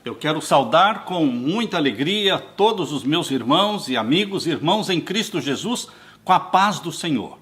Eu quero saudar com muita alegria todos os meus irmãos e amigos, irmãos em Cristo Jesus, com a paz do Senhor.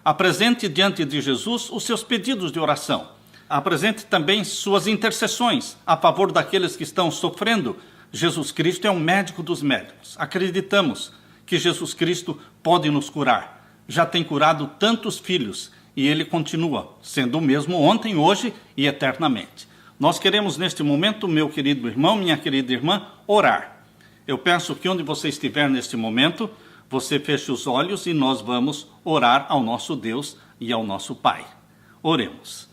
Apresente diante de Jesus os seus pedidos de oração. Apresente também suas intercessões a favor daqueles que estão sofrendo. Jesus Cristo é o médico dos médicos. Acreditamos que Jesus Cristo pode nos curar. Já tem curado tantos filhos e Ele continua sendo o mesmo ontem, hoje e eternamente. Nós queremos neste momento, meu querido irmão, minha querida irmã, orar. Eu peço que onde você estiver neste momento, você feche os olhos e nós vamos orar ao nosso Deus e ao nosso Pai. Oremos.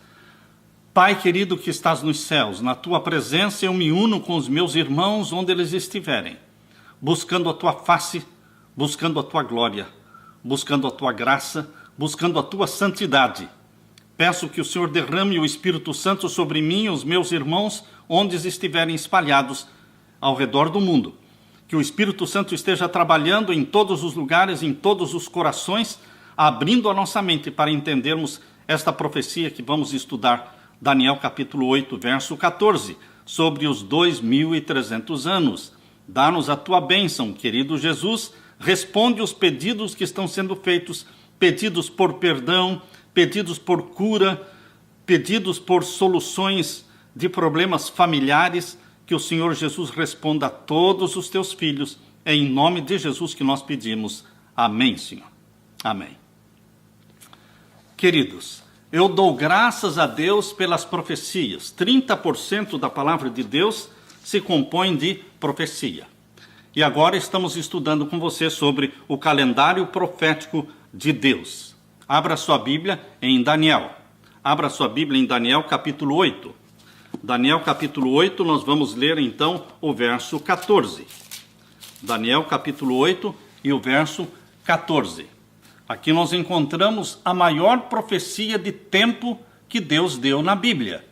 Pai querido que estás nos céus, na tua presença eu me uno com os meus irmãos onde eles estiverem, buscando a tua face, buscando a tua glória, buscando a tua graça, buscando a tua santidade. Peço que o Senhor derrame o Espírito Santo sobre mim e os meus irmãos onde estiverem espalhados ao redor do mundo. Que o Espírito Santo esteja trabalhando em todos os lugares, em todos os corações, abrindo a nossa mente para entendermos esta profecia que vamos estudar, Daniel capítulo 8, verso 14, sobre os 2.300 anos. Dá-nos a tua bênção, querido Jesus, responde os pedidos que estão sendo feitos, pedidos por perdão, pedidos por cura, pedidos por soluções de problemas familiares, que o Senhor Jesus responda a todos os teus filhos. É em nome de Jesus que nós pedimos. Amém, Senhor. Amém. Queridos, eu dou graças a Deus pelas profecias. 30% da palavra de Deus se compõe de profecia. E agora estamos estudando com você sobre o calendário profético de Deus. Abra sua Bíblia em Daniel. Abra sua Bíblia em Daniel capítulo 8. Daniel capítulo 8, nós vamos ler então o verso 14. Daniel capítulo 8 e o verso 14. Aqui nós encontramos a maior profecia de tempo que Deus deu na Bíblia.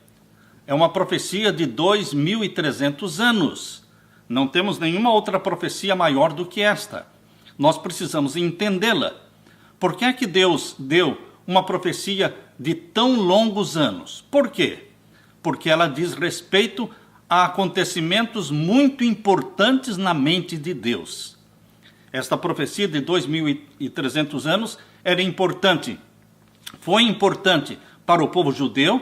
É uma profecia de 2.300 anos. Não temos nenhuma outra profecia maior do que esta. Nós precisamos entendê-la. Por que é que Deus deu uma profecia de tão longos anos? Por quê? Porque ela diz respeito a acontecimentos muito importantes na mente de Deus. Esta profecia de 2.300 anos era importante. Foi importante para o povo judeu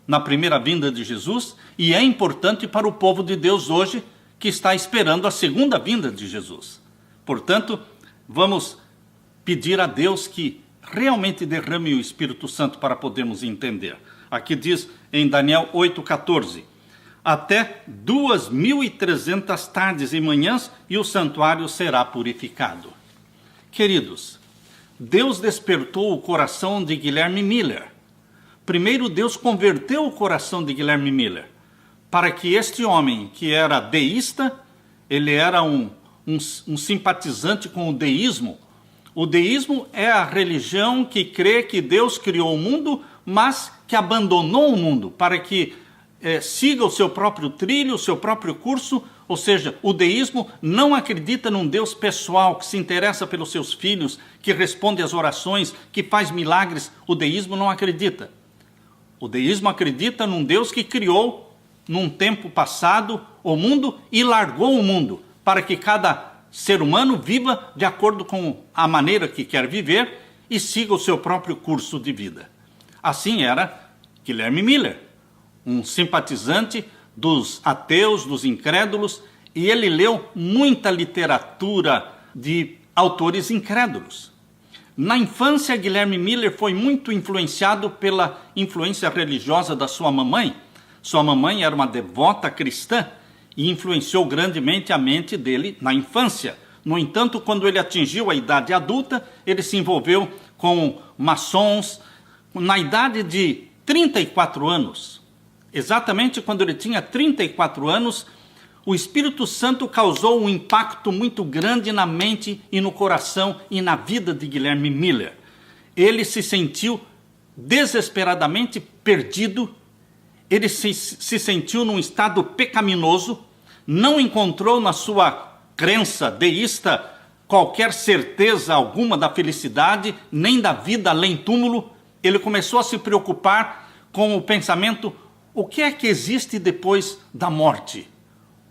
na primeira vinda de Jesus e é importante para o povo de Deus hoje que está esperando a segunda vinda de Jesus. Portanto, vamos pedir a Deus que realmente derrame o Espírito Santo para podermos entender. Aqui diz em Daniel 8,14, até 2.300 tardes e manhãs e o santuário será purificado. Queridos, Deus despertou o coração de Guilherme Miller. Primeiro Deus converteu o coração de Guilherme Miller, para que este homem que era deísta, ele era um simpatizante com o deísmo. O deísmo é a religião que crê que Deus criou o mundo, mas que abandonou o mundo para que siga o seu próprio trilho, o seu próprio curso. Ou seja, o deísmo não acredita num Deus pessoal que se interessa pelos seus filhos, que responde às orações, que faz milagres. O deísmo não acredita. O deísmo acredita num Deus que criou, num tempo passado, o mundo e largou o mundo para que cada ser humano viva de acordo com a maneira que quer viver e siga o seu próprio curso de vida. Assim era Guilherme Miller, um simpatizante dos ateus, dos incrédulos, e ele leu muita literatura de autores incrédulos. Na infância, Guilherme Miller foi muito influenciado pela influência religiosa da sua mamãe. Sua mamãe era uma devota cristã e influenciou grandemente a mente dele na infância. No entanto, quando ele atingiu a idade adulta, ele se envolveu com maçons. Na idade de 34 anos, exatamente quando ele tinha 34 anos, o Espírito Santo causou um impacto muito grande na mente e no coração e na vida de Guilherme Miller. Ele se sentiu desesperadamente perdido, ele se sentiu num estado pecaminoso, não encontrou na sua crença deísta qualquer certeza alguma da felicidade, nem da vida além túmulo. Ele começou a se preocupar com o pensamento: o que é que existe depois da morte?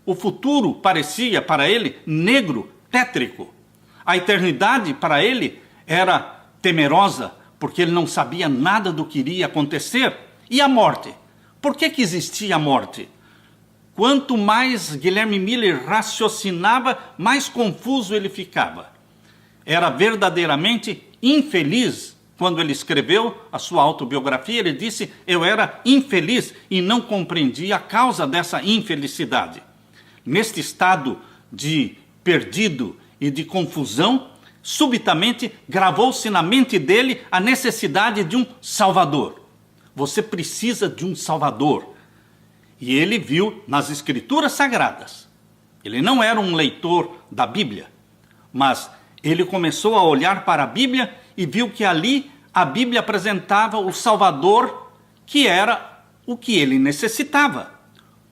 O futuro parecia para ele negro, tétrico. A eternidade para ele era temerosa, porque ele não sabia nada do que iria acontecer. E a morte? Por que existia a morte? Quanto mais Guilherme Miller raciocinava, mais confuso ele ficava. Era verdadeiramente infeliz. Quando ele escreveu a sua autobiografia, ele disse: eu era infeliz e não compreendia a causa dessa infelicidade. Neste estado de perdido e de confusão, subitamente gravou-se na mente dele a necessidade de um Salvador. Você precisa de um Salvador. E ele viu nas Escrituras Sagradas. Ele não era um leitor da Bíblia, mas ele começou a olhar para a Bíblia e viu que ali a Bíblia apresentava o Salvador, que era o que ele necessitava.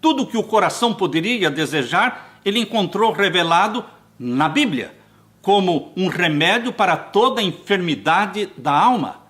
Tudo o que o coração poderia desejar, ele encontrou revelado na Bíblia, como um remédio para toda a enfermidade da alma.